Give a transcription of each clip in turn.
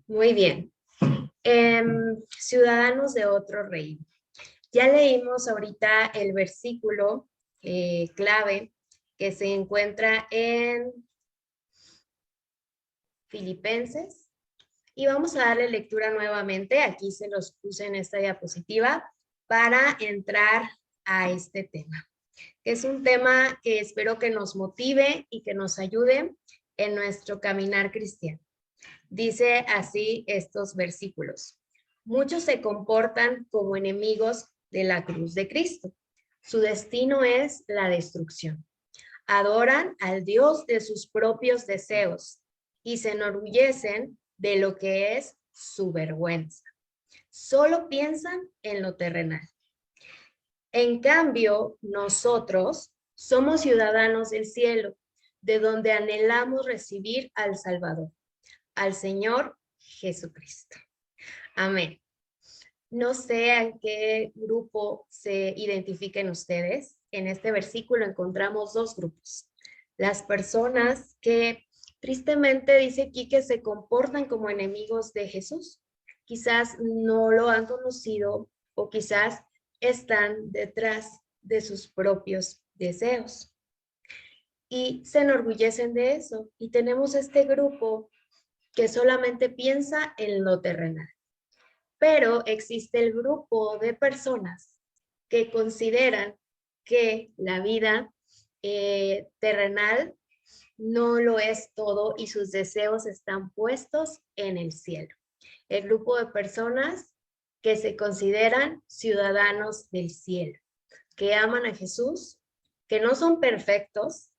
Muy bien. Ciudadanos de otro reino. Ya leímos ahorita el versículo clave que se encuentra en Filipenses y vamos a darle lectura nuevamente. Aquí se los puse en esta diapositiva para entrar a este tema. Es un tema que espero que nos motive y que nos ayude en nuestro caminar cristiano. Dice así estos versículos. Muchos se comportan como enemigos de la cruz de Cristo. Su destino es la destrucción. Adoran al Dios de sus propios deseos y se enorgullecen de lo que es su vergüenza. Solo piensan en lo terrenal. En cambio, nosotros somos ciudadanos del cielo, de donde anhelamos recibir al Salvador, al Señor Jesucristo. Amén. No sé en qué grupo se identifiquen ustedes. En este versículo encontramos dos grupos. Las personas que tristemente dice aquí que se comportan como enemigos de Jesús. Quizás no lo han conocido o quizás están detrás de sus propios deseos. Y se enorgullecen de eso. Y tenemos este grupo que solamente piensa en lo terrenal. Pero existe el grupo de personas que consideran que la vida terrenal no lo es todo y sus deseos están puestos en el cielo. El grupo de personas que se consideran ciudadanos del cielo, que aman a Jesús, que no son perfectos,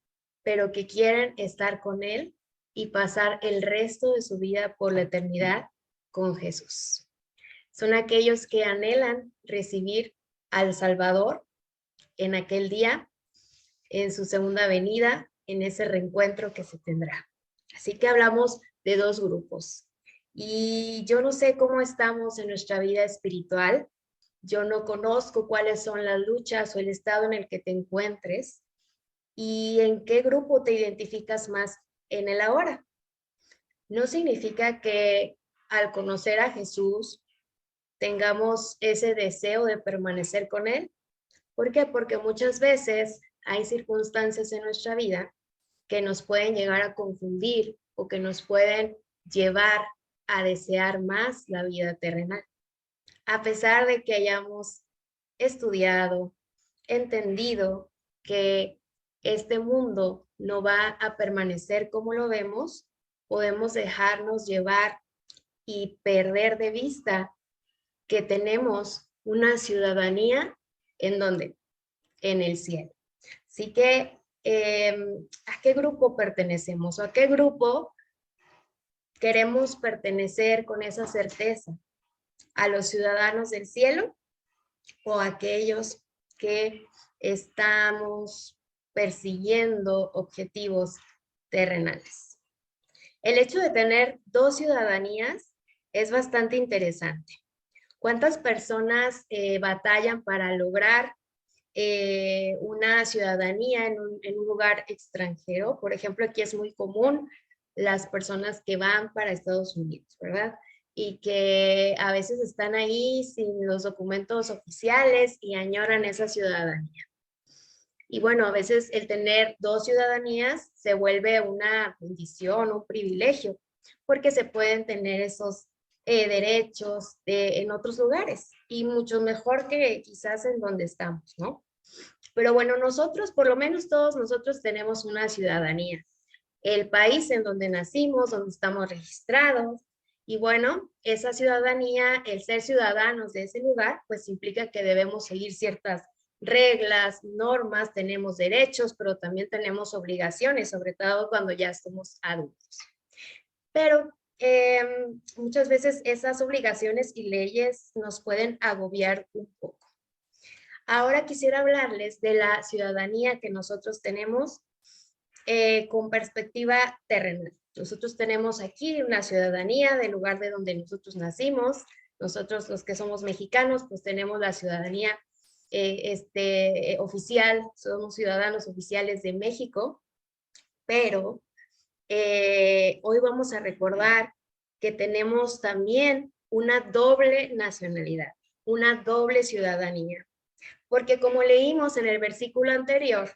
pero que quieren estar con Él y pasar el resto de su vida por la eternidad con Jesús. Son aquellos que anhelan recibir al Salvador en aquel día, en su segunda venida, en ese reencuentro que se tendrá. Así que hablamos de dos grupos. Y yo no sé cómo estamos en nuestra vida espiritual. Yo no conozco cuáles son las luchas o el estado en el que te encuentres y en qué grupo te identificas más en el ahora. No significa que al conocer a Jesús tengamos ese deseo de permanecer con Él. ¿Por qué? Porque muchas veces hay circunstancias en nuestra vida que nos pueden llegar a confundir o que nos pueden llevar a desear más la vida terrenal. A pesar de que hayamos estudiado, entendido que este mundo no va a permanecer como lo vemos, podemos dejarnos llevar y perder de vista que tenemos una ciudadanía en donde, en el cielo. Así que, ¿a qué grupo pertenecemos o a qué grupo queremos pertenecer con esa certeza? ¿A los ciudadanos del cielo o a aquellos que estamos persiguiendo objetivos terrenales? El hecho de tener dos ciudadanías es bastante interesante. ¿Cuántas personas batallan para lograr una ciudadanía en un lugar extranjero? Por ejemplo, aquí es muy común las personas que van para Estados Unidos, ¿verdad? Y que a veces están ahí sin los documentos oficiales y añoran esa ciudadanía. Y bueno, a veces el tener dos ciudadanías se vuelve una bendición, un privilegio, porque se pueden tener esos derechos en otros lugares y mucho mejor que quizás en donde estamos, ¿no? Pero bueno, nosotros, por lo menos todos nosotros tenemos una ciudadanía, el país en donde nacimos, donde estamos registrados, y bueno, esa ciudadanía, el ser ciudadanos de ese lugar, pues implica que debemos seguir ciertas reglas, normas, tenemos derechos, pero también tenemos obligaciones, sobre todo cuando ya somos adultos. Pero muchas veces esas obligaciones y leyes nos pueden agobiar un poco. Ahora quisiera hablarles de la ciudadanía que nosotros tenemos con perspectiva terrenal. Nosotros tenemos aquí una ciudadanía del lugar de donde nosotros nacimos. Nosotros los que somos mexicanos, pues tenemos la ciudadanía oficial, somos ciudadanos oficiales de México, pero hoy vamos a recordar que tenemos también una doble nacionalidad, una doble ciudadanía. Porque como leímos en el versículo anterior,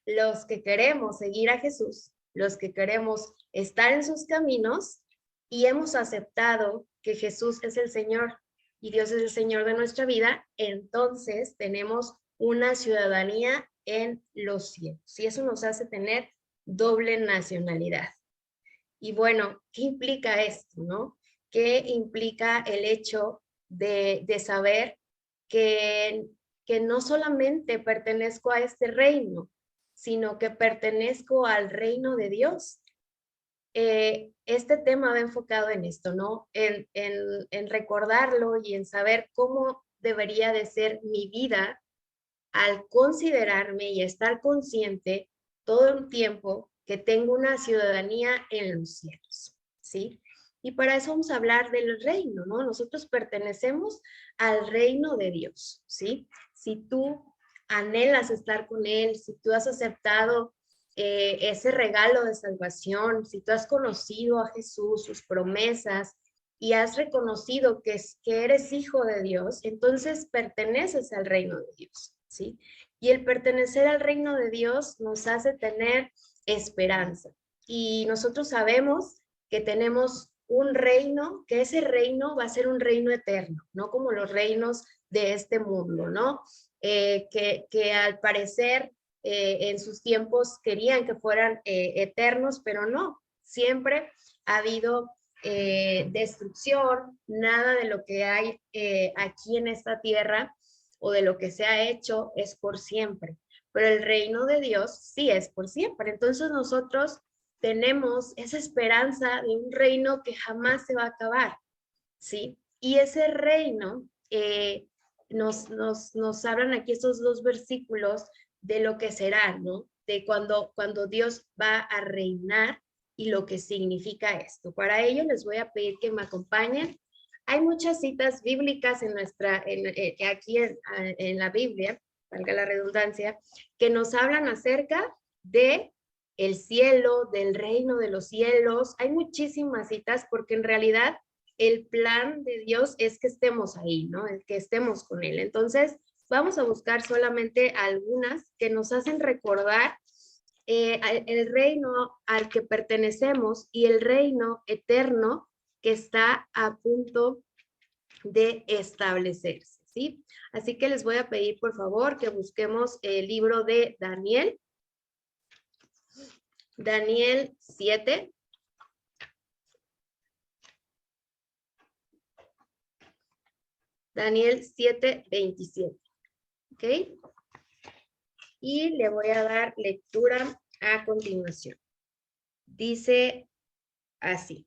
los que queremos seguir a Jesús, los que queremos estar en sus caminos y hemos aceptado que Jesús es el Señor y Dios es el Señor de nuestra vida, entonces tenemos una ciudadanía en los cielos. Y eso nos hace tener doble nacionalidad. Y bueno, ¿qué implica esto, no? ¿Qué implica el hecho de saber que no solamente pertenezco a este reino, sino que pertenezco al reino de Dios? Este tema va enfocado en esto, ¿no? En recordarlo y en saber cómo debería de ser mi vida al considerarme y estar consciente todo el tiempo que tengo una ciudadanía en los cielos, ¿sí? Y para eso vamos a hablar del reino, ¿no? Nosotros pertenecemos al reino de Dios, ¿sí? Si tú anhelas estar con Él, si tú has aceptado ese regalo de salvación, si tú has conocido a Jesús, sus promesas, y has reconocido que eres hijo de Dios, entonces perteneces al reino de Dios, ¿sí? Y el pertenecer al reino de Dios nos hace tener esperanza. Y nosotros sabemos que tenemos un reino, que ese reino va a ser un reino eterno, no como los reinos de este mundo, ¿no? Que al parecer en sus tiempos querían que fueran eternos, pero no, siempre ha habido destrucción, nada de lo que hay aquí en esta tierra o de lo que se ha hecho es por siempre, pero el reino de Dios sí es por siempre. Entonces nosotros tenemos esa esperanza de un reino que jamás se va a acabar, ¿sí? Y ese reino, nos hablan aquí estos dos versículos de lo que será, ¿no? De cuando Dios va a reinar y lo que significa esto. Para ello les voy a pedir que me acompañen. Hay muchas citas bíblicas aquí en la Biblia, valga la redundancia, que nos hablan acerca de el cielo, del reino de los cielos. Hay muchísimas citas porque en realidad el plan de Dios es que estemos ahí, ¿no? El que estemos con Él. Entonces, vamos a buscar solamente algunas que nos hacen recordar el reino al que pertenecemos y el reino eterno que está a punto de establecerse, ¿sí? Así que les voy a pedir, por favor, que busquemos el libro de Daniel. Daniel 7. Daniel 7:27. ¿Ok? Y le voy a dar lectura a continuación. Dice así.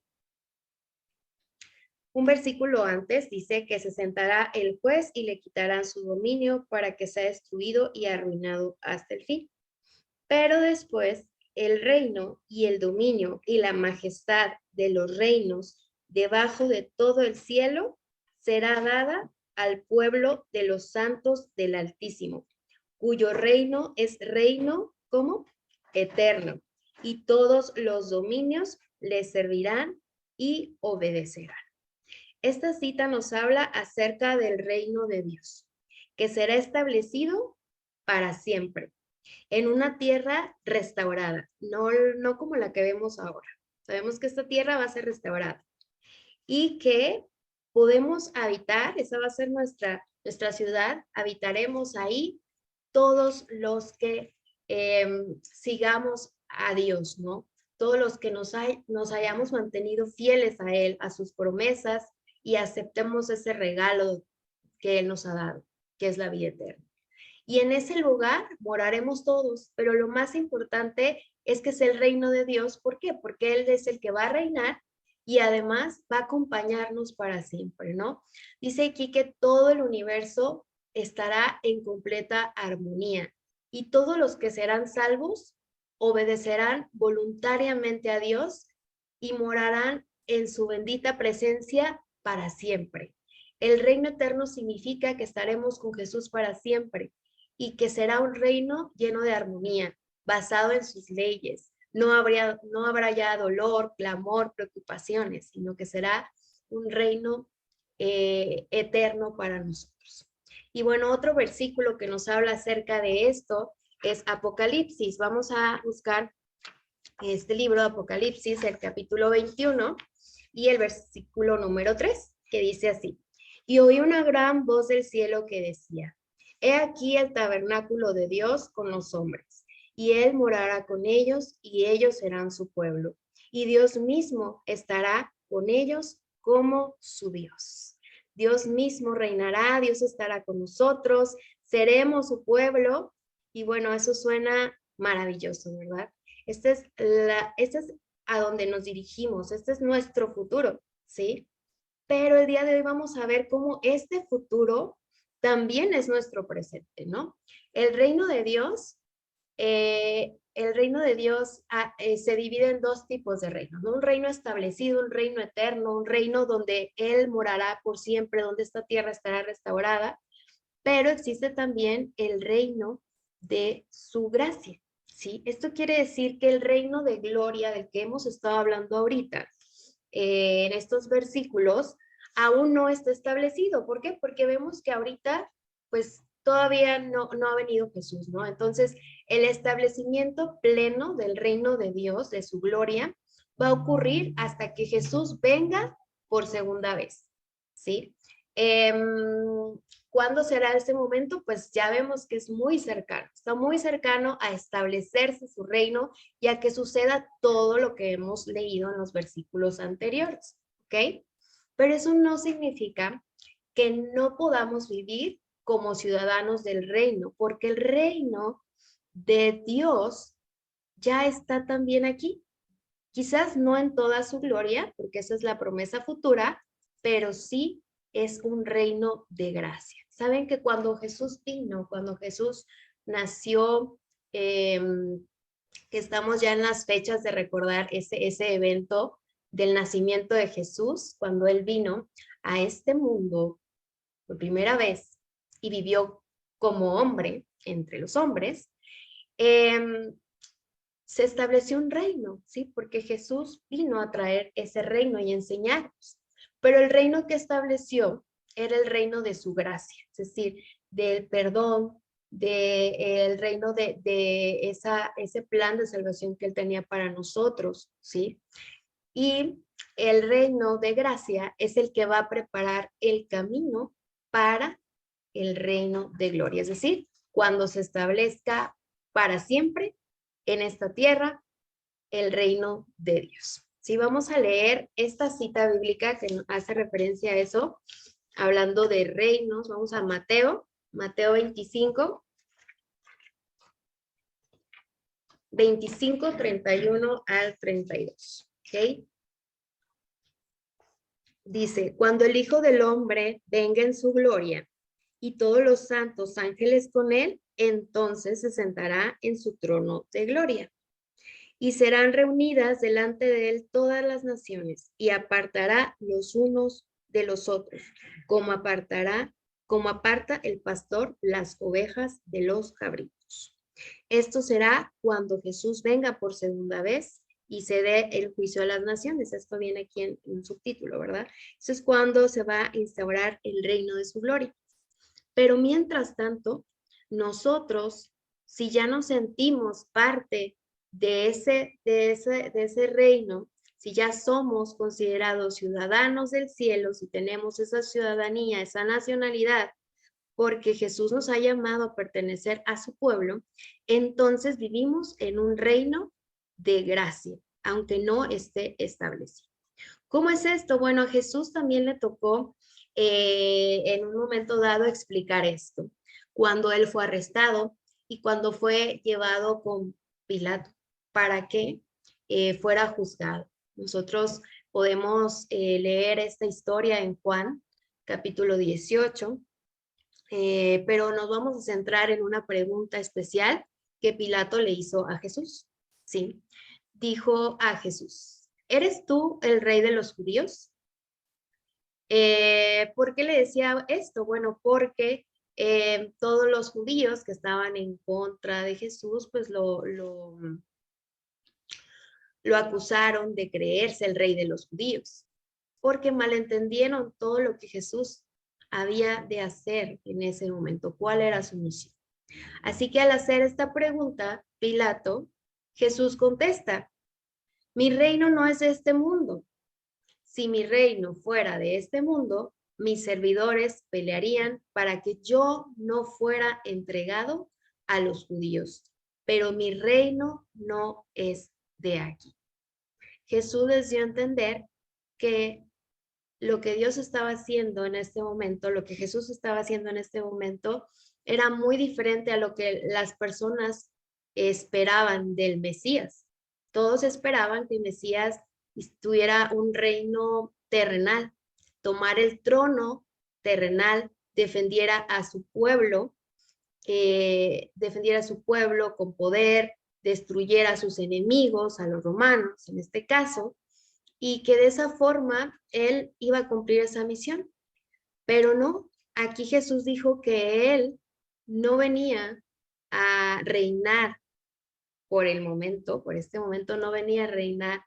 Un versículo antes dice que se sentará el juez y le quitarán su dominio para que sea destruido y arruinado hasta el fin. Pero después el reino y el dominio y la majestad de los reinos debajo de todo el cielo será dada al pueblo de los santos del Altísimo, cuyo reino es reino, ¿cómo? Eterno, y todos los dominios le servirán y obedecerán. Esta cita nos habla acerca del reino de Dios, que será establecido para siempre, en una tierra restaurada, no como la que vemos ahora. Sabemos que esta tierra va a ser restaurada y que podemos habitar, esa va a ser nuestra ciudad, habitaremos ahí todos los que sigamos a Dios, ¿no? Todos los que nos hayamos mantenido fieles a Él, a sus promesas y aceptemos ese regalo que Él nos ha dado, que es la vida eterna. Y en ese lugar moraremos todos, pero lo más importante es que es el reino de Dios. ¿Por qué? Porque Él es el que va a reinar y además va a acompañarnos para siempre, ¿no? Dice aquí que todo el universo estará en completa armonía y todos los que serán salvos obedecerán voluntariamente a Dios y morarán en su bendita presencia para siempre. El reino eterno significa que estaremos con Jesús para siempre y que será un reino lleno de armonía, basado en sus leyes, no habrá ya dolor, clamor, preocupaciones, sino que será un reino eterno para nosotros. Y bueno, otro versículo que nos habla acerca de esto es Apocalipsis. Vamos a buscar este libro de Apocalipsis, el capítulo 21 y el versículo número 3, que dice así: y oí una gran voz del cielo que decía: he aquí el tabernáculo de Dios con los hombres, y él morará con ellos, y ellos serán su pueblo, y Dios mismo estará con ellos como su Dios. Dios mismo reinará, Dios estará con nosotros, seremos su pueblo, y bueno, eso suena maravilloso, ¿verdad? Este es a donde nos dirigimos, este es nuestro futuro, ¿sí? Pero el día de hoy vamos a ver cómo este futuro también es nuestro presente, ¿no? El reino de Dios, se divide en dos tipos de reinos, ¿no? Un reino establecido, un reino eterno, un reino donde Él morará por siempre, donde esta tierra estará restaurada, pero existe también el reino de su gracia, ¿sí? Esto quiere decir que el reino de gloria del que hemos estado hablando ahorita, en estos versículos, aún no está establecido. ¿Por qué? Porque vemos que ahorita, pues, todavía no ha venido Jesús, ¿no? Entonces, el establecimiento pleno del reino de Dios, de su gloria, va a ocurrir hasta que Jesús venga por segunda vez, ¿sí? ¿Cuándo será ese momento? Pues ya vemos que es muy cercano, está muy cercano a establecerse su reino y a que suceda todo lo que hemos leído en los versículos anteriores, ¿ok? Pero eso no significa que no podamos vivir como ciudadanos del reino, porque el reino de Dios ya está también aquí. Quizás no en toda su gloria, porque esa es la promesa futura, pero sí es un reino de gracia. Saben que cuando Jesús vino, cuando Jesús nació, que estamos ya en las fechas de recordar ese evento del nacimiento de Jesús, cuando Él vino a este mundo por primera vez y vivió como hombre entre los hombres, eh, se estableció un reino, ¿sí? Porque Jesús vino a traer ese reino y enseñarnos. Pero el reino que estableció era el reino de su gracia, es decir, del perdón, del reino de ese plan de salvación que él tenía para nosotros, ¿sí? Y el reino de gracia es el que va a preparar el camino para el reino de gloria, es decir, cuando se establezca para siempre en esta tierra el reino de Dios. Si vamos a leer esta cita bíblica que hace referencia a eso, hablando de reinos, vamos a Mateo 25, 31 al 32. ¿Ok? Dice: cuando el Hijo del Hombre venga en su gloria y todos los santos ángeles con él, entonces se sentará en su trono de gloria. Y serán reunidas delante de él todas las naciones, y apartará los unos de los otros, como aparta el pastor las ovejas de los cabritos. Esto será cuando Jesús venga por segunda vez y se dé el juicio a las naciones. Esto viene aquí en un subtítulo, ¿verdad? Eso es cuando se va a instaurar el reino de su gloria. Pero mientras tanto, nosotros, si ya nos sentimos parte de ese reino, si ya somos considerados ciudadanos del cielo, si tenemos esa ciudadanía, esa nacionalidad, porque Jesús nos ha llamado a pertenecer a su pueblo, entonces vivimos en un reino de gracia, aunque no esté establecido. ¿Cómo es esto? Bueno, a Jesús también le tocó en un momento dado explicar esto, cuando él fue arrestado y cuando fue llevado con Pilato para que fuera juzgado. Nosotros podemos leer esta historia en Juan, capítulo 18, pero nos vamos a centrar en una pregunta especial que Pilato le hizo a Jesús. ¿Sí? Dijo a Jesús: ¿eres tú el rey de los judíos? ¿Por qué le decía esto? Bueno, porque todos los judíos que estaban en contra de Jesús, pues lo acusaron de creerse el rey de los judíos, porque malentendieron todo lo que Jesús había de hacer en ese momento, cuál era su misión. Así que al hacer esta pregunta, Pilato, Jesús contesta, mi reino no es de este mundo. Si mi reino fuera de este mundo, mis servidores pelearían para que yo no fuera entregado a los judíos, pero mi reino no es de aquí. Jesús les dio a entender que lo que Dios estaba haciendo en este momento, lo que Jesús estaba haciendo en este momento, era muy diferente a lo que las personas esperaban del Mesías. Todos esperaban que el Mesías tuviera un reino terrenal, tomar el trono terrenal, defendiera a su pueblo con poder, destruyera a sus enemigos, a los romanos en este caso, y que de esa forma él iba a cumplir esa misión. Pero no, aquí Jesús dijo que él no venía a reinar por el momento, por este momento no venía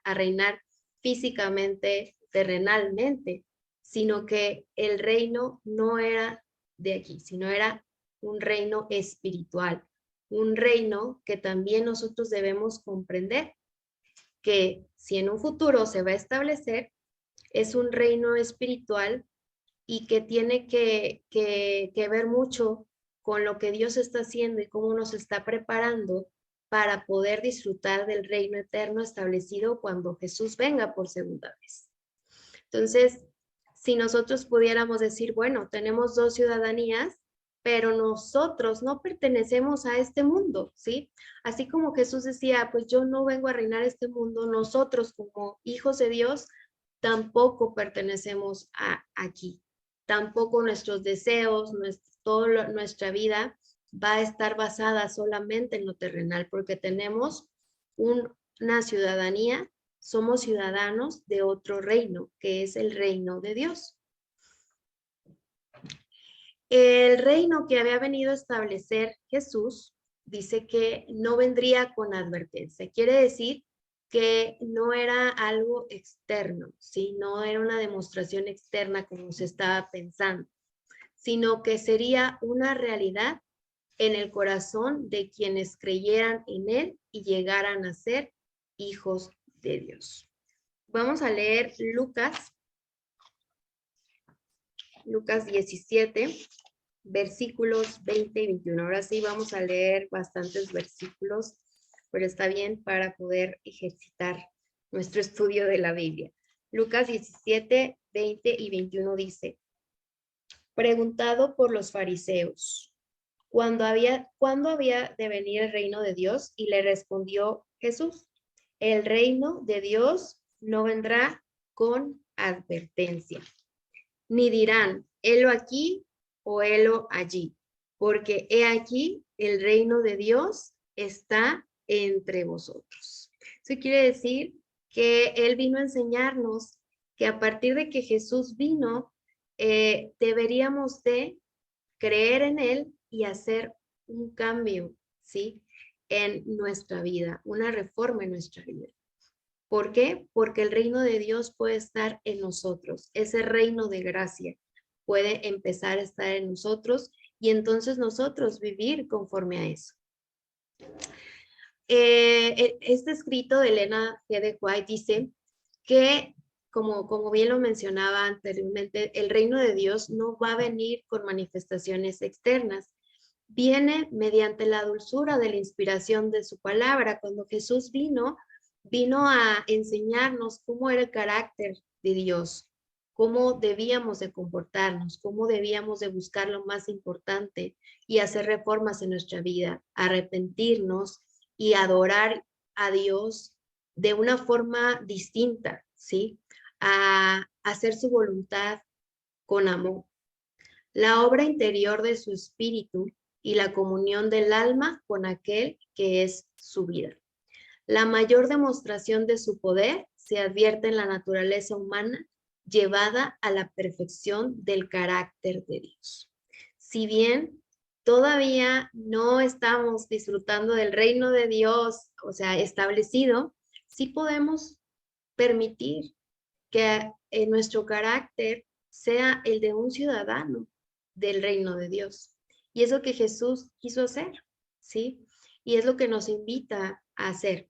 a reinar físicamente, terrenalmente, sino que el reino no era de aquí, sino era un reino espiritual, un reino que también nosotros debemos comprender que si en un futuro se va a establecer, es un reino espiritual y que tiene que ver mucho con lo que Dios está haciendo y cómo nos está preparando para poder disfrutar del reino eterno establecido cuando Jesús venga por segunda vez. Entonces, si nosotros pudiéramos decir, bueno, tenemos dos ciudadanías, pero nosotros no pertenecemos a este mundo, ¿sí? Así como Jesús decía, pues yo no vengo a reinar este mundo, nosotros como hijos de Dios tampoco pertenecemos aquí. Tampoco nuestros deseos, nuestra vida va a estar basada solamente en lo terrenal, porque tenemos una ciudadanía, somos ciudadanos de otro reino, que es el reino de Dios. El reino que había venido a establecer Jesús dice que no vendría con advertencia. Quiere decir que no era algo externo, ¿sí? No era una demostración externa como se estaba pensando, sino que sería una realidad en el corazón de quienes creyeran en él y llegaran a ser hijos de Dios. Vamos a leer Lucas 17, versículos 20 y 21. Ahora sí vamos a leer bastantes versículos, pero está bien para poder ejercitar nuestro estudio de la Biblia. Lucas 17, 20 y 21 dice, preguntado por los fariseos, ¿cuándo había de venir el reino de Dios? Y le respondió Jesús, el reino de Dios no vendrá con advertencia, ni dirán, helo aquí o helo allí, porque he aquí el reino de Dios está entre vosotros. Eso quiere decir que Él vino a enseñarnos que a partir de que Jesús vino, deberíamos de creer en Él y hacer un cambio, ¿sí? En nuestra vida, una reforma en nuestra vida. ¿Por qué? Porque el reino de Dios puede estar en nosotros. Ese reino de gracia puede empezar a estar en nosotros y entonces nosotros vivir conforme a eso. Este escrito de Elena G. de White dice que, como bien lo mencionaba anteriormente, el reino de Dios no va a venir con manifestaciones externas. Viene mediante la dulzura de la inspiración de su palabra. Cuando Jesús vino a enseñarnos cómo era el carácter de Dios, cómo debíamos de comportarnos, cómo debíamos de buscar lo más importante y hacer reformas en nuestra vida, arrepentirnos y adorar a Dios de una forma distinta, ¿sí? A hacer su voluntad con amor. La obra interior de su espíritu y la comunión del alma con aquel que es su vida. La mayor demostración de su poder se advierte en la naturaleza humana llevada a la perfección del carácter de Dios. Si bien todavía no estamos disfrutando del reino de Dios, o sea, establecido, sí podemos permitir que nuestro carácter sea el de un ciudadano del reino de Dios. Y es lo que Jesús quiso hacer, ¿sí? Y es lo que nos invita a hacer,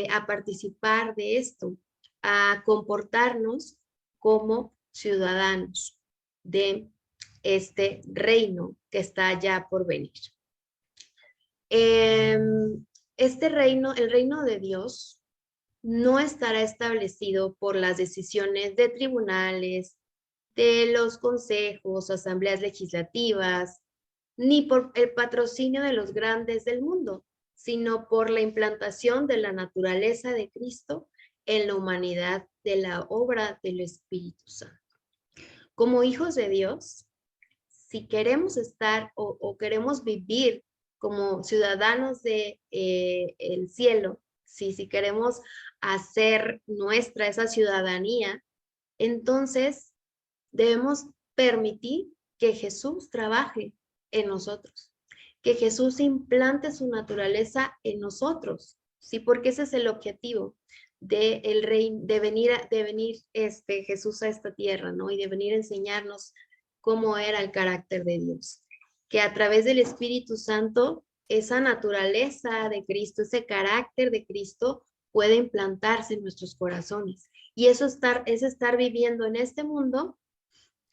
a participar de esto, a comportarnos como ciudadanos de este reino que está ya por venir. Este reino, el reino de Dios, no estará establecido por las decisiones de tribunales, de los consejos, asambleas legislativas, ni por el patrocinio de los grandes del mundo, sino por la implantación de la naturaleza de Cristo en la humanidad de la obra del Espíritu Santo. Como hijos de Dios, si queremos estar o queremos vivir como ciudadanos de el cielo, si queremos hacer nuestra esa ciudadanía, entonces debemos permitir que Jesús trabaje en nosotros, que Jesús implante su naturaleza en nosotros, ¿sí? Porque ese es el objetivo de el rey, de venir Jesús a esta tierra, ¿no? Y de venir a enseñarnos cómo era el carácter de Dios. Que a través del Espíritu Santo, esa naturaleza de Cristo, ese carácter de Cristo puede implantarse en nuestros corazones. Y eso es estar viviendo en este mundo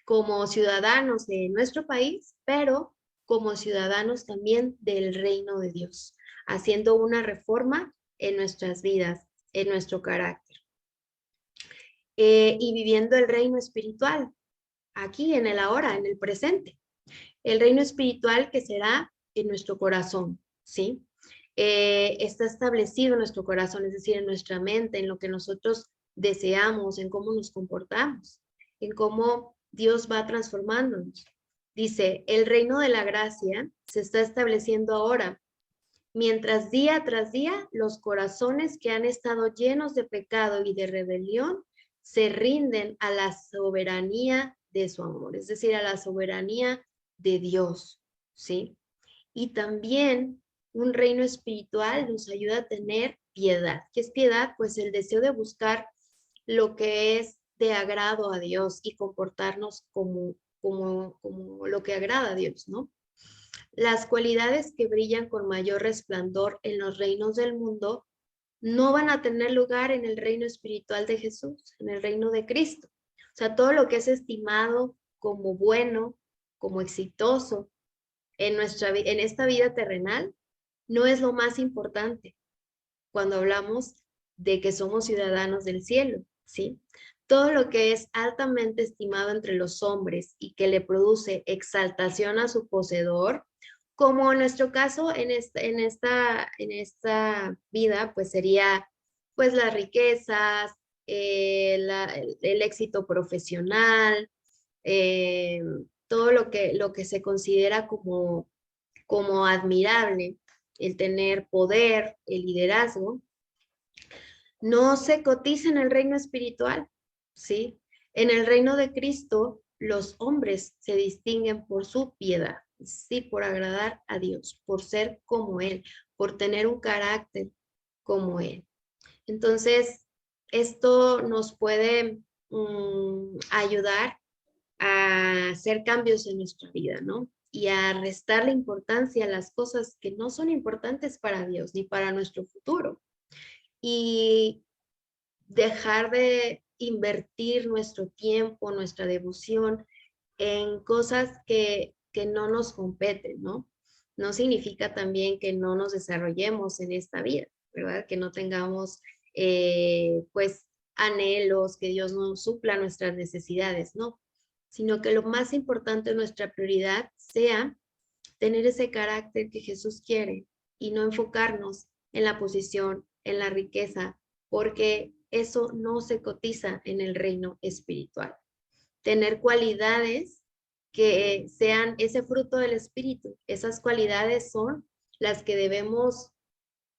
como ciudadanos de nuestro país, pero como ciudadanos también del reino de Dios, haciendo una reforma en nuestras vidas, en nuestro carácter. Y viviendo el reino espiritual, aquí en el ahora, en el presente. El reino espiritual que será en nuestro corazón, ¿sí? Está establecido en nuestro corazón, es decir, en nuestra mente, en lo que nosotros deseamos, en cómo nos comportamos, en cómo Dios va transformándonos. Dice, el reino de la gracia se está estableciendo ahora, mientras día tras día los corazones que han estado llenos de pecado y de rebelión se rinden a la soberanía de su amor, es decir, a la soberanía de Dios, ¿sí? Y también un reino espiritual nos ayuda a tener piedad. ¿Qué es piedad? Pues el deseo de buscar lo que es de agrado a Dios y comportarnos como lo que agrada a Dios, ¿no? Las cualidades que brillan con mayor resplandor en los reinos del mundo no van a tener lugar en el reino espiritual de Jesús, en el reino de Cristo. O sea, todo lo que es estimado como bueno, como exitoso en esta vida terrenal, no es lo más importante cuando hablamos de que somos ciudadanos del cielo, ¿sí? Todo lo que es altamente estimado entre los hombres y que le produce exaltación a su poseedor, como en nuestro caso en esta vida, pues sería pues las riquezas, el éxito profesional, eh, todo lo que se considera como admirable, el tener poder, el liderazgo, no se cotiza en el reino espiritual, ¿sí? En el reino de Cristo, los hombres se distinguen por su piedad, sí, por agradar a Dios, por ser como Él, por tener un carácter como Él. Entonces, esto nos puede ayudar a hacer cambios en nuestra vida, ¿no? Y a restarle importancia a las cosas que no son importantes para Dios ni para nuestro futuro. Y dejar de invertir nuestro tiempo, nuestra devoción en cosas que no nos competen, ¿no? No significa también que no nos desarrollemos en esta vida, ¿verdad? Que no tengamos, pues, anhelos, que Dios nos supla nuestras necesidades, no, sino que lo más importante, nuestra prioridad sea tener ese carácter que Jesús quiere y no enfocarnos en la posición, en la riqueza, porque eso no se cotiza en el reino espiritual. Tener cualidades que sean ese fruto del espíritu, esas cualidades son las que debemos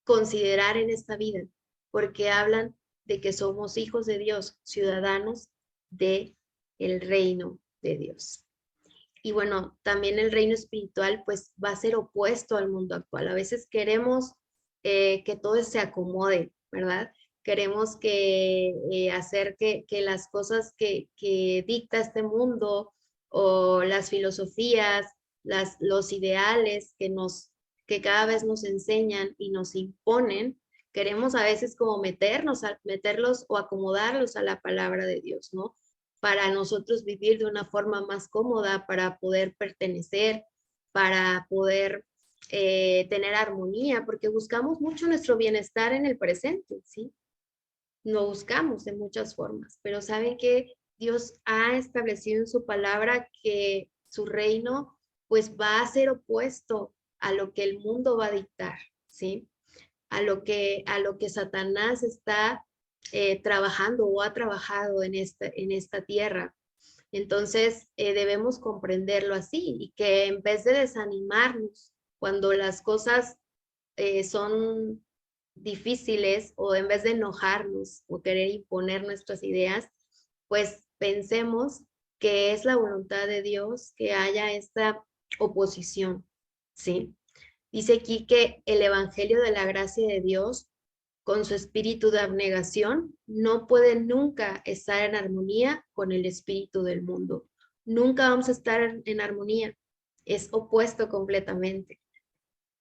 considerar en esta vida, porque hablan de que somos hijos de Dios, ciudadanos de el reino de Dios. Y bueno, también el reino espiritual pues va a ser opuesto al mundo actual. A veces queremos que todo se acomode ¿verdad? Queremos hacer que las cosas que dicta este mundo o las filosofías, los ideales que cada vez nos enseñan y nos imponen, queremos a veces como meterlos o acomodarlos a la palabra de Dios, ¿no? Para nosotros vivir de una forma más cómoda, para poder pertenecer, para poder tener armonía, porque buscamos mucho nuestro bienestar en el presente, ¿sí? Lo buscamos de muchas formas, pero saben que Dios ha establecido en su palabra que su reino pues va a ser opuesto a lo que el mundo va a dictar, ¿sí? A lo que Satanás está trabajando o ha trabajado en esta tierra. Entonces, debemos comprenderlo así y que en vez de desanimarnos cuando las cosas son difíciles o en vez de enojarnos o querer imponer nuestras ideas, pues pensemos que es la voluntad de Dios que haya esta oposición, ¿sí? Dice aquí que el Evangelio de la gracia de Dios, con su espíritu de abnegación, no puede nunca estar en armonía con el espíritu del mundo. Nunca vamos a estar en armonía. Es opuesto completamente.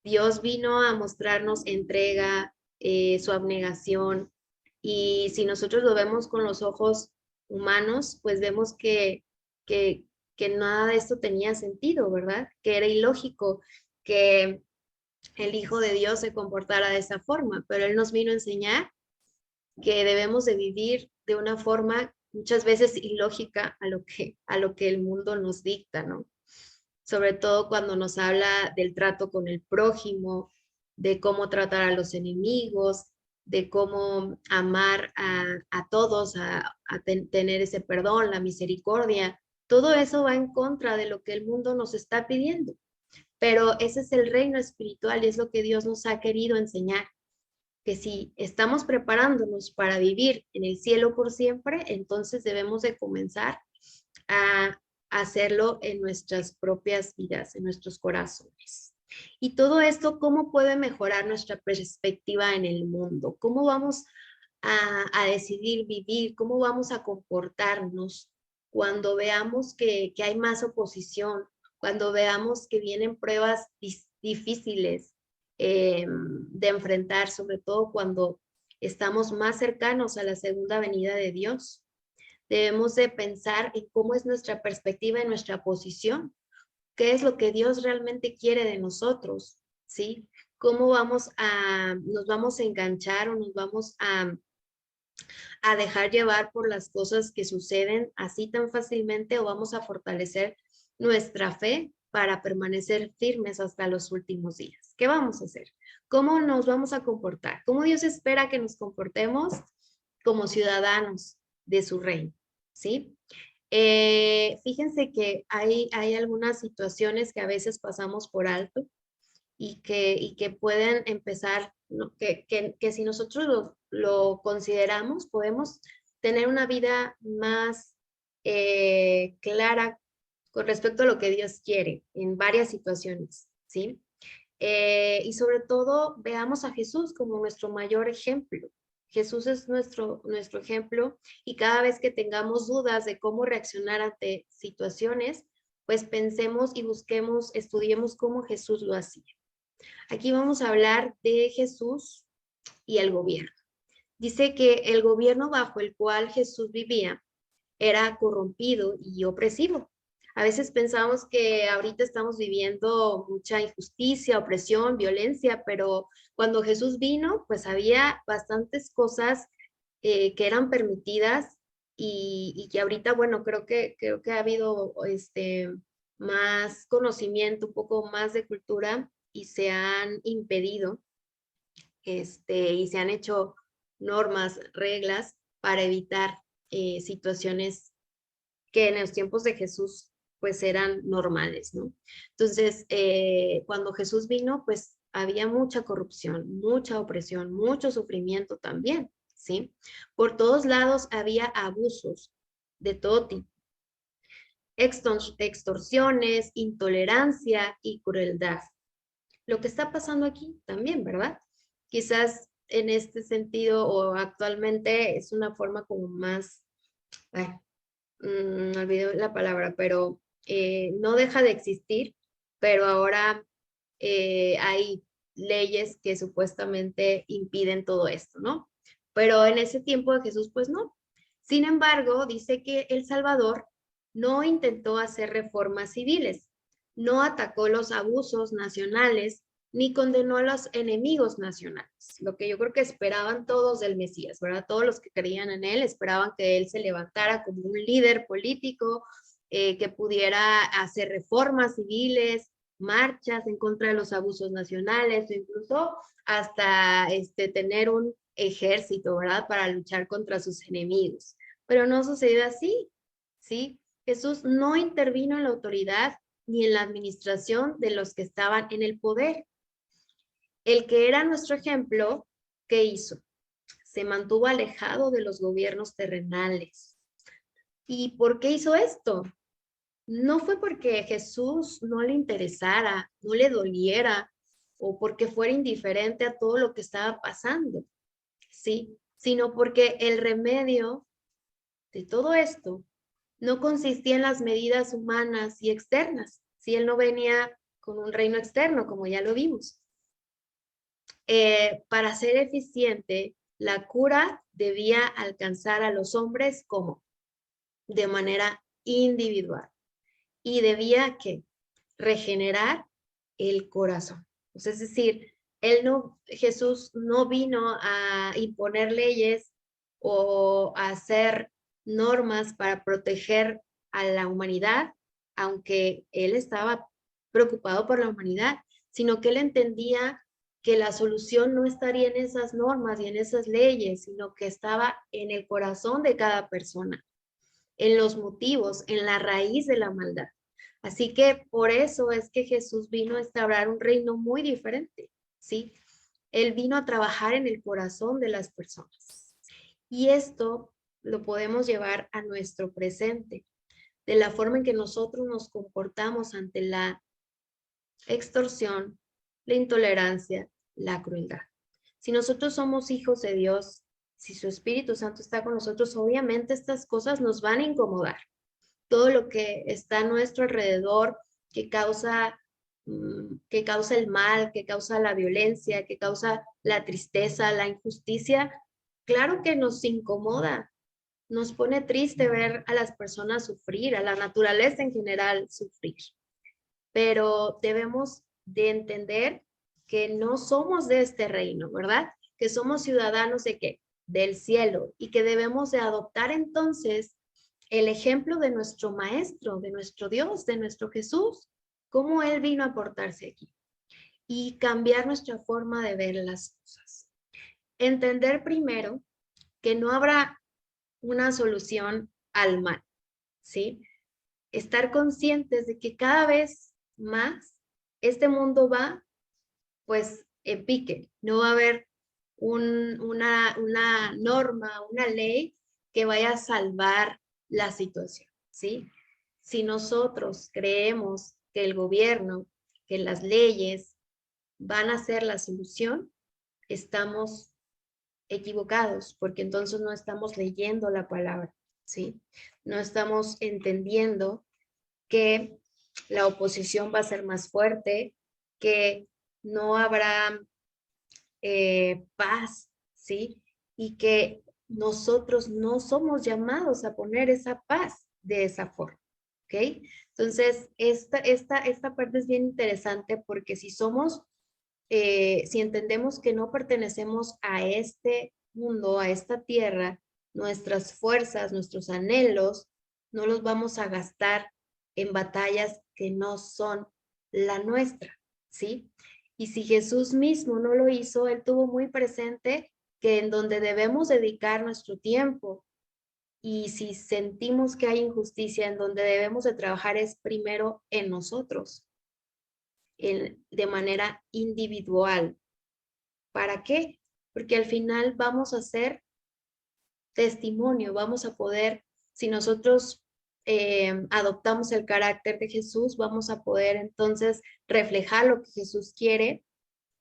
Dios vino a mostrarnos entrega, su abnegación, y si nosotros lo vemos con los ojos humanos, pues vemos que, que nada de esto tenía sentido, ¿verdad? Que era ilógico que el Hijo de Dios se comportara de esa forma, pero Él nos vino a enseñar que debemos de vivir de una forma muchas veces ilógica a lo que el mundo nos dicta, ¿no? Sobre todo cuando nos habla del trato con el prójimo, de cómo tratar a los enemigos, de cómo amar a todos, tener ese perdón, la misericordia. Todo eso va en contra de lo que el mundo nos está pidiendo. Pero ese es el reino espiritual y es lo que Dios nos ha querido enseñar, que si estamos preparándonos para vivir en el cielo por siempre, entonces debemos de comenzar a hacerlo en nuestras propias vidas, en nuestros corazones. Y todo esto, ¿cómo puede mejorar nuestra perspectiva en el mundo? ¿Cómo vamos a decidir vivir? ¿Cómo vamos a comportarnos cuando veamos que hay más oposición? Cuando veamos que vienen pruebas difíciles de enfrentar, sobre todo cuando estamos más cercanos a la segunda venida de Dios. Debemos de pensar en cómo es nuestra perspectiva y nuestra posición, qué es lo que Dios realmente quiere de nosotros, ¿sí? ¿Cómo nos vamos a enganchar o nos vamos a dejar llevar por las cosas que suceden así tan fácilmente, o vamos a fortalecer nuestra fe para permanecer firmes hasta los últimos días? ¿Qué vamos a hacer? ¿Cómo nos vamos a comportar? ¿Cómo Dios espera que nos comportemos como ciudadanos de su reino? ¿Sí? Fíjense que hay algunas situaciones que a veces pasamos por alto y que pueden empezar, ¿no? Que si nosotros lo consideramos, podemos tener una vida más clara con respecto a lo que Dios quiere en varias situaciones, ¿sí? Y sobre todo, veamos a Jesús como nuestro mayor ejemplo. Jesús es nuestro ejemplo, y cada vez que tengamos dudas de cómo reaccionar ante situaciones, pues pensemos y busquemos, estudiemos cómo Jesús lo hacía. Aquí vamos a hablar de Jesús y el gobierno. Dice que el gobierno bajo el cual Jesús vivía era corrompido y opresivo. A veces pensamos que ahorita estamos viviendo mucha injusticia, opresión, violencia, pero cuando Jesús vino, pues había bastantes cosas que eran permitidas, y que ahorita, bueno, creo que ha habido más conocimiento, un poco más de cultura, y se han impedido y se han hecho normas, reglas para evitar situaciones que en los tiempos de Jesús pues eran normales, ¿no? Entonces, cuando Jesús vino, pues había mucha corrupción, mucha opresión, mucho sufrimiento también, ¿sí? Por todos lados había abusos de todo tipo, extorsiones, intolerancia y crueldad. Lo que está pasando aquí también, ¿verdad? Quizás en este sentido o actualmente es una forma como más, ay, olvidé la palabra, pero no deja de existir, pero ahora hay leyes que supuestamente impiden todo esto, ¿no? Pero en ese tiempo de Jesús, pues no. Sin embargo, dice que El Salvador no intentó hacer reformas civiles, no atacó los abusos nacionales, ni condenó a los enemigos nacionales. Lo que yo creo que esperaban todos del Mesías, ¿verdad? Todos los que creían en él esperaban que él se levantara como un líder político, que pudiera hacer reformas civiles, marchas en contra de los abusos nacionales o incluso hasta tener un ejército, ¿verdad? Para luchar contra sus enemigos. Pero no sucedió así, ¿sí? Jesús no intervino en la autoridad ni en la administración de los que estaban en el poder. El que era nuestro ejemplo, ¿qué hizo? Se mantuvo alejado de los gobiernos terrenales. ¿Y por qué hizo esto? No fue porque Jesús no le interesara, no le doliera o porque fuera indiferente a todo lo que estaba pasando, ¿sí? Sino porque el remedio de todo esto no consistía en las medidas humanas y externas, si él no venía con un reino externo, como ya lo vimos. Para ser eficiente, la cura debía alcanzar a los hombres como de manera individual y debía que regenerar el corazón. Pues es decir, Jesús no vino a imponer leyes o a hacer normas para proteger a la humanidad, aunque él estaba preocupado por la humanidad, sino que él entendía que la solución no estaría en esas normas y en esas leyes, sino que estaba en el corazón de cada persona, en los motivos, en la raíz de la maldad. Así que por eso es que Jesús vino a instaurar un reino muy diferente, ¿sí? Él vino a trabajar en el corazón de las personas. Y esto lo podemos llevar a nuestro presente, de la forma en que nosotros nos comportamos ante la extorsión, la intolerancia, la crueldad. Si nosotros somos hijos de Dios, si su Espíritu Santo está con nosotros, obviamente estas cosas nos van a incomodar. Todo lo que está a nuestro alrededor, que causa el mal, que causa la violencia, que causa la tristeza, la injusticia, claro que nos incomoda, nos pone triste ver a las personas sufrir, a la naturaleza en general sufrir, pero debemos de entender que no somos de este reino, ¿verdad? Que somos ciudadanos de qué? Del cielo y que debemos de adoptar entonces el ejemplo de nuestro Maestro, de nuestro Dios, de nuestro Jesús, cómo Él vino a portarse aquí y cambiar nuestra forma de ver las cosas. Entender primero que no habrá una solución al mal, ¿sí? Estar conscientes de que cada vez más este mundo va, pues, en pique. No va a haber una norma, una ley que vaya a salvar la situación, ¿sí? Si nosotros creemos que el gobierno, que las leyes van a ser la solución, estamos equivocados, porque entonces no estamos leyendo la palabra, ¿sí? No estamos entendiendo que la oposición va a ser más fuerte, que no habrá paz, ¿sí? Y que nosotros no somos llamados a poner esa paz de esa forma, ¿ok? Entonces, esta parte es bien interesante porque si entendemos que no pertenecemos a este mundo, a esta tierra, nuestras fuerzas, nuestros anhelos, no los vamos a gastar en batallas que no son la nuestra, ¿sí? Y si Jesús mismo no lo hizo, él tuvo muy presente que en donde debemos dedicar nuestro tiempo y si sentimos que hay injusticia, en donde debemos de trabajar es primero en nosotros, de manera individual. ¿Para qué? Porque al final vamos a ser testimonio, vamos a poder, si nosotros adoptamos el carácter de Jesús, vamos a poder entonces reflejar lo que Jesús quiere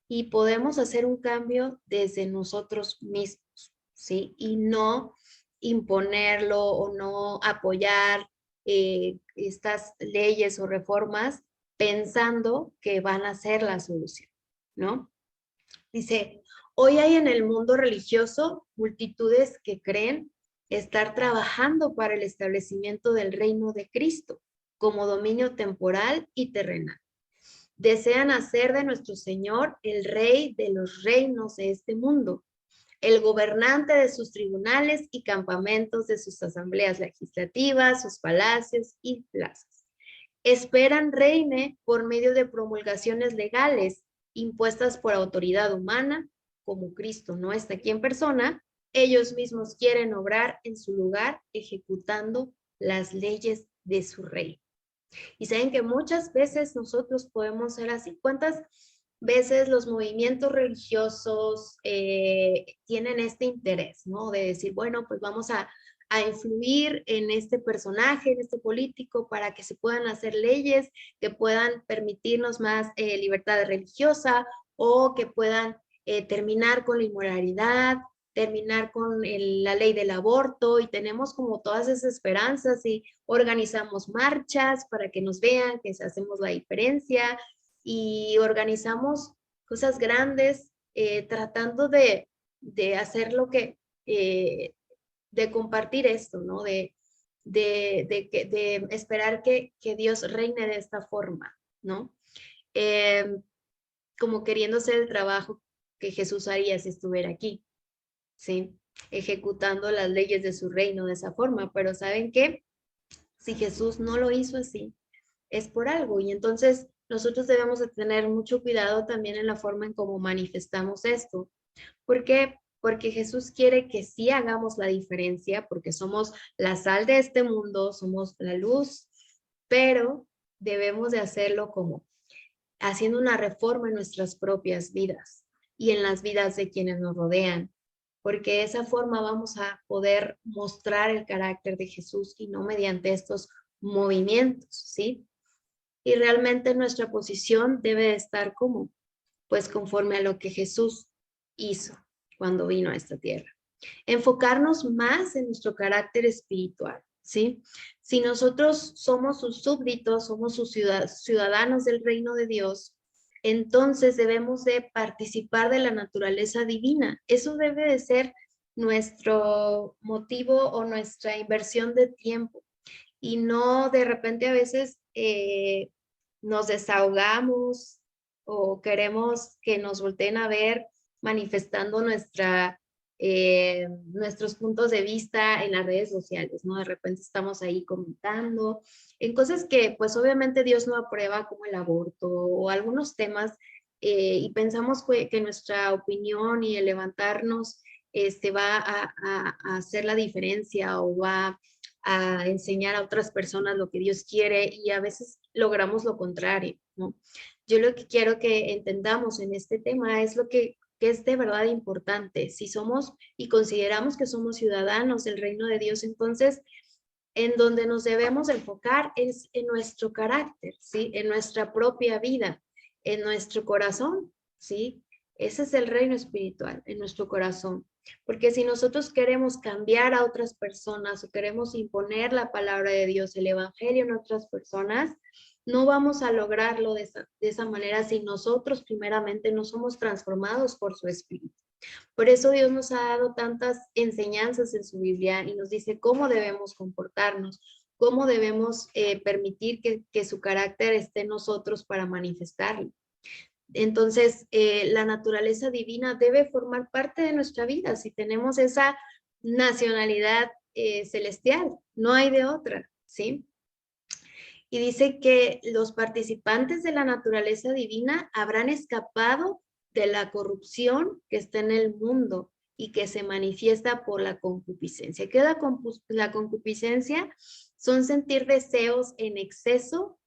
y podemos hacer un cambio desde nosotros mismos, ¿sí? Y no imponerlo o no apoyar estas leyes o reformas pensando que van a ser la solución, ¿no? Dice, hoy hay en el mundo religioso multitudes que creen estar trabajando para el establecimiento del reino de Cristo como dominio temporal y terrenal. Desean hacer de nuestro Señor el rey de los reinos de este mundo, el gobernante de sus tribunales y campamentos, de sus asambleas legislativas, sus palacios y plazas. Esperan reine por medio de promulgaciones legales impuestas por autoridad humana, como Cristo no está aquí en persona, ellos mismos quieren obrar en su lugar ejecutando las leyes de su rey. Y saben que muchas veces nosotros podemos ser así. ¿Cuántas veces los movimientos religiosos tienen este interés, ¿no? De decir, bueno, pues vamos a influir en este personaje, en este político, para que se puedan hacer leyes que puedan permitirnos más libertad religiosa o que puedan terminar con la inmoralidad, terminar con la ley del aborto, y tenemos como todas esas esperanzas y organizamos marchas para que nos vean que hacemos la diferencia y organizamos cosas grandes tratando de hacer lo que, de compartir esto, ¿no? De esperar que Dios reine de esta forma, ¿no? Eh, Como queriendo hacer el trabajo que Jesús haría si estuviera aquí, ¿sí? Ejecutando las leyes de su reino de esa forma, pero ¿saben qué? Si Jesús no lo hizo así, es por algo. Y entonces nosotros debemos de tener mucho cuidado también en la forma en cómo manifestamos esto. ¿Por qué? Porque Jesús quiere que sí hagamos la diferencia, porque somos la sal de este mundo, somos la luz, pero debemos de hacerlo como haciendo una reforma en nuestras propias vidas y en las vidas de quienes nos rodean, porque de esa forma vamos a poder mostrar el carácter de Jesús y no mediante estos movimientos, ¿sí? Y realmente nuestra posición debe de estar como, pues conforme a lo que Jesús hizo cuando vino a esta tierra. Enfocarnos más en nuestro carácter espiritual, ¿sí? Si nosotros somos sus súbditos, somos sus ciudadanos del reino de Dios, entonces debemos de participar de la naturaleza divina. Eso debe de ser nuestro motivo o nuestra inversión de tiempo, y no de repente a veces nos desahogamos o queremos que nos volteen a ver manifestando nuestros puntos de vista en las redes sociales, ¿no? De repente estamos ahí comentando en cosas que pues obviamente Dios no aprueba, como el aborto o algunos temas, y pensamos que nuestra opinión y el levantarnos va a hacer la diferencia o va a enseñar a otras personas lo que Dios quiere, y a veces logramos lo contrario, ¿no? Yo lo que quiero que entendamos en este tema es lo que es de verdad importante. Si somos y consideramos que somos ciudadanos del reino de Dios, entonces en donde nos debemos enfocar es en nuestro carácter, ¿sí? En nuestra propia vida, en nuestro corazón, ¿sí? Ese es el reino espiritual, en nuestro corazón. Porque si nosotros queremos cambiar a otras personas o queremos imponer la palabra de Dios, el evangelio en otras personas, no vamos a lograrlo de esa manera si nosotros primeramente no somos transformados por su espíritu. Por eso Dios nos ha dado tantas enseñanzas en su Biblia y nos dice cómo debemos comportarnos, cómo debemos permitir que su carácter esté en nosotros para manifestarlo. Entonces, la naturaleza divina debe formar parte de nuestra vida si tenemos esa nacionalidad celestial, no hay de otra, ¿sí? Y dice que los participantes de la naturaleza divina habrán escapado de la corrupción que está en el mundo y que se manifiesta por la concupiscencia. ¿Qué es la concupiscencia? Son sentir deseos en exceso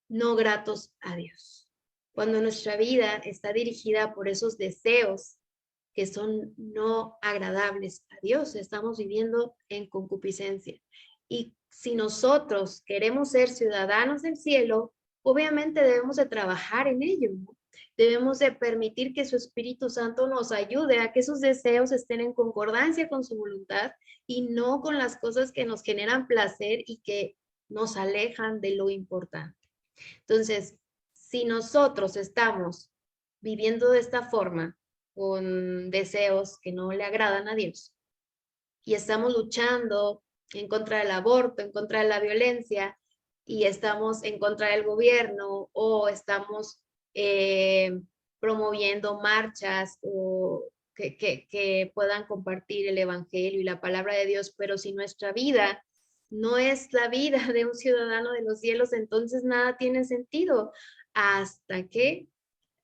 no gratos a Dios. Cuando nuestra vida está dirigida por esos deseos que son no agradables a Dios, estamos viviendo en concupiscencia. Y si nosotros queremos ser ciudadanos del cielo, obviamente debemos de trabajar en ello, ¿no? Debemos de permitir que su Espíritu Santo nos ayude a que esos deseos estén en concordancia con su voluntad y no con las cosas que nos generan placer y que nos alejan de lo importante. Entonces, si nosotros estamos viviendo de esta forma, con deseos que no le agradan a Dios, y estamos luchando en contra del aborto, en contra de la violencia, y estamos en contra del gobierno, o estamos promoviendo marchas o que puedan compartir el evangelio y la palabra de Dios, pero si nuestra vida no es la vida de un ciudadano de los cielos, entonces nada tiene sentido hasta que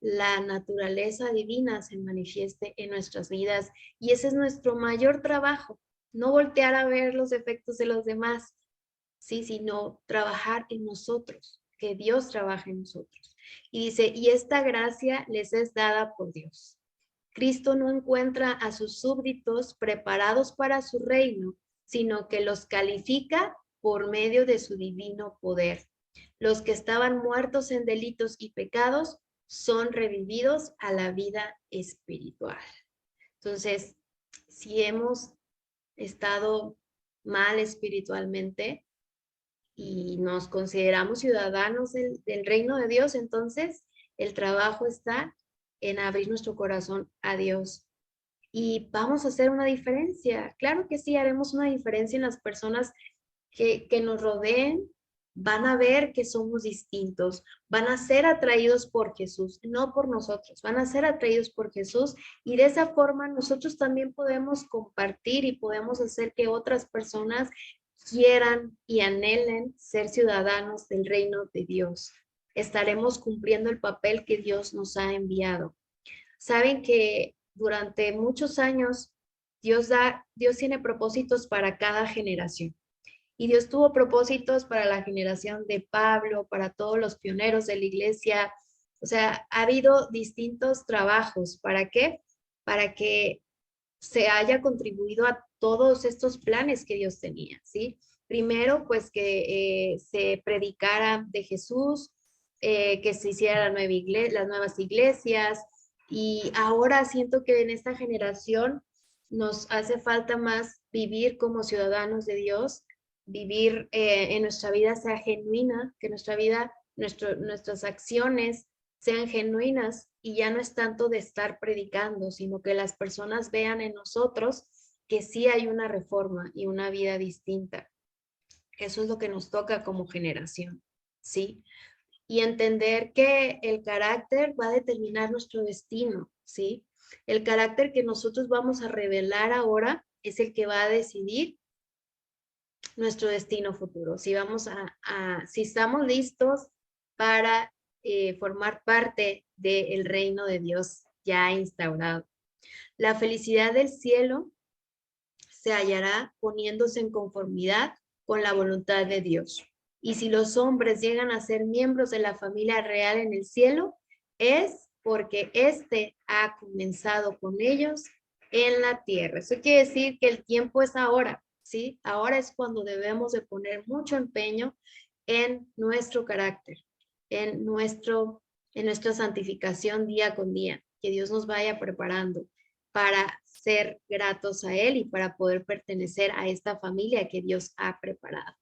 la naturaleza divina se manifieste en nuestras vidas. Y ese es nuestro mayor trabajo, no voltear a ver los defectos de los demás, sí, sino trabajar en nosotros, que Dios trabaje en nosotros. Y dice, y esta gracia les es dada por Dios. Cristo no encuentra a sus súbditos preparados para su reino, sino que los califica por medio de su divino poder. Los que estaban muertos en delitos y pecados son revividos a la vida espiritual. Entonces, si hemos estado mal espiritualmente y nos consideramos ciudadanos del reino de Dios, entonces el trabajo está en abrir nuestro corazón a Dios. Y vamos a hacer una diferencia. Claro que sí, haremos una diferencia en las personas que nos rodeen. Van a ver que somos distintos, van a ser atraídos por Jesús, no por nosotros, van a ser atraídos por Jesús y de esa forma nosotros también podemos compartir y podemos hacer que otras personas quieran y anhelen ser ciudadanos del reino de Dios. Estaremos cumpliendo el papel que Dios nos ha enviado. Saben que durante muchos años Dios tiene propósitos para cada generación. Y Dios tuvo propósitos para la generación de Pablo, para todos los pioneros de la iglesia. O sea, ha habido distintos trabajos. ¿Para qué? Para que se haya contribuido a todos estos planes que Dios tenía, ¿sí? Primero, pues que se predicara de Jesús, que se hiciera las nuevas iglesias. Y ahora siento que en esta generación nos hace falta más vivir como ciudadanos de Dios, vivir en nuestra vida sea genuina, que nuestra vida, nuestras acciones sean genuinas y ya no es tanto de estar predicando, sino que las personas vean en nosotros que sí hay una reforma y una vida distinta. Eso es lo que nos toca como generación, ¿sí? Y entender que el carácter va a determinar nuestro destino, ¿sí? El carácter que nosotros vamos a revelar ahora es el que va a decidir nuestro destino futuro. Si si estamos listos para formar parte del reino de Dios ya instaurado. La felicidad del cielo se hallará poniéndose en conformidad con la voluntad de Dios. Y si los hombres llegan a ser miembros de la familia real en el cielo, es porque éste ha comenzado con ellos en la tierra. Eso quiere decir que el tiempo es ahora, ¿sí? Ahora es cuando debemos de poner mucho empeño en nuestro carácter, en nuestra santificación día con día, que Dios nos vaya preparando para ser gratos a Él y para poder pertenecer a esta familia que Dios ha preparado.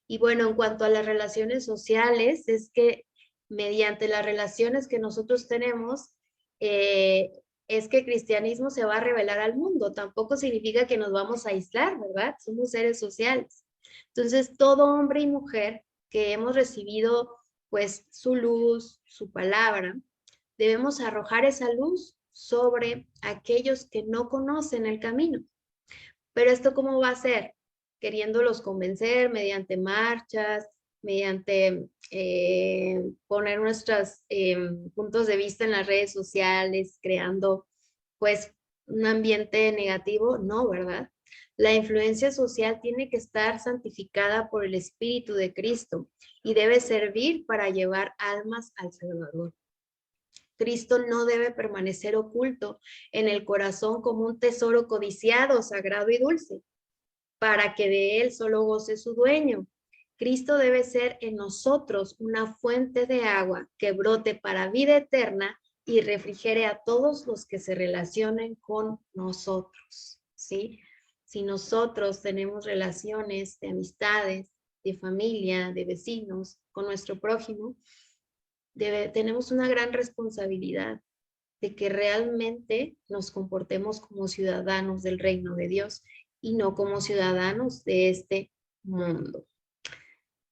Y bueno, en cuanto a las relaciones sociales, es que mediante las relaciones que nosotros tenemos, es que el cristianismo se va a revelar al mundo. Tampoco significa que nos vamos a aislar, ¿verdad? Somos seres sociales. Entonces, todo hombre y mujer que hemos recibido pues su luz, su palabra, debemos arrojar esa luz sobre aquellos que no conocen el camino. Pero esto, ¿cómo va a ser? Queriéndolos convencer mediante marchas, mediante poner nuestros puntos de vista en las redes sociales, creando pues un ambiente negativo. No, ¿verdad? La influencia social tiene que estar santificada por el Espíritu de Cristo y debe servir para llevar almas al Salvador. Cristo no debe permanecer oculto en el corazón como un tesoro codiciado, sagrado y dulce, para que de él solo goce su dueño. Cristo debe ser en nosotros una fuente de agua que brote para vida eterna y refrigere a todos los que se relacionen con nosotros, ¿sí? Si nosotros tenemos relaciones de amistades, de familia, de vecinos, con nuestro prójimo, tenemos una gran responsabilidad de que realmente nos comportemos como ciudadanos del reino de Dios y no como ciudadanos de este mundo.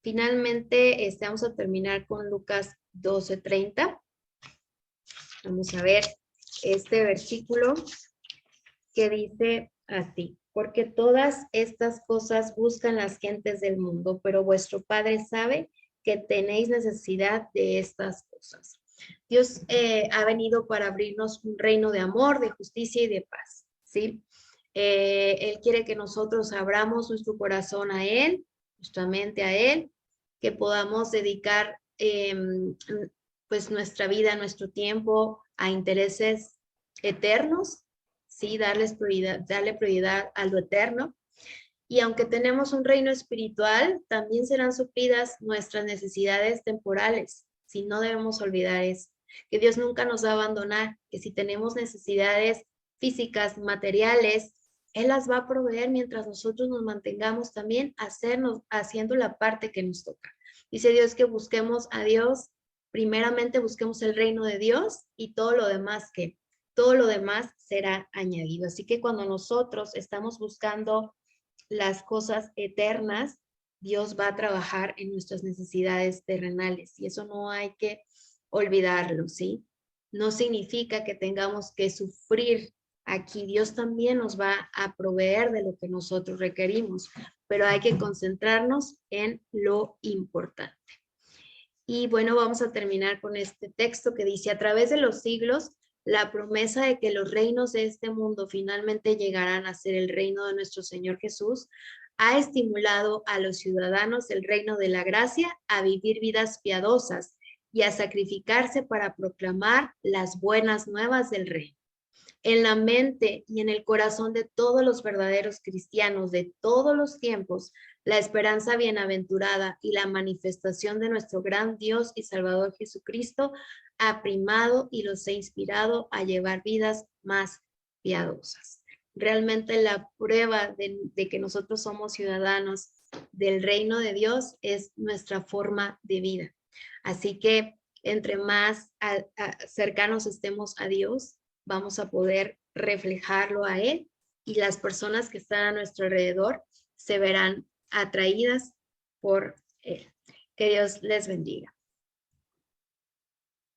Finalmente, vamos a terminar con Lucas 12:30. Vamos a ver este versículo que dice así: porque todas estas cosas buscan las gentes del mundo, pero vuestro Padre sabe que tenéis necesidad de estas cosas. Dios ha venido para abrirnos un reino de amor, de justicia y de paz, ¿sí? Él quiere que nosotros abramos nuestro corazón a Él, nuestra mente a Él, que podamos dedicar pues nuestra vida, nuestro tiempo a intereses eternos, ¿sí? Darle prioridad a lo eterno. Y aunque tenemos un reino espiritual, también serán suplidas nuestras necesidades temporales. Si no debemos olvidar eso, que Dios nunca nos va a abandonar, que si tenemos necesidades físicas, materiales, Él las va a proveer mientras nosotros nos mantengamos también haciendo la parte que nos toca. Dice Dios que busquemos a Dios, primeramente busquemos el reino de Dios y todo lo demás será añadido. Así que cuando nosotros estamos buscando las cosas eternas, Dios va a trabajar en nuestras necesidades terrenales y eso no hay que olvidarlo, ¿sí? No significa que tengamos que sufrir aquí. Dios también nos va a proveer de lo que nosotros requerimos, pero hay que concentrarnos en lo importante. Y bueno, vamos a terminar con este texto que dice: a través de los siglos, la promesa de que los reinos de este mundo finalmente llegarán a ser el reino de nuestro Señor Jesús ha estimulado a los ciudadanos del reino de la gracia a vivir vidas piadosas y a sacrificarse para proclamar las buenas nuevas del reino. En la mente y en el corazón de todos los verdaderos cristianos de todos los tiempos, la esperanza bienaventurada y la manifestación de nuestro gran Dios y Salvador Jesucristo ha primado y los ha inspirado a llevar vidas más piadosas. Realmente la prueba de que nosotros somos ciudadanos del reino de Dios es nuestra forma de vida. Así que entre más cercanos estemos a Dios, vamos a poder reflejarlo a Él y las personas que están a nuestro alrededor se verán atraídas por Él. Que Dios les bendiga.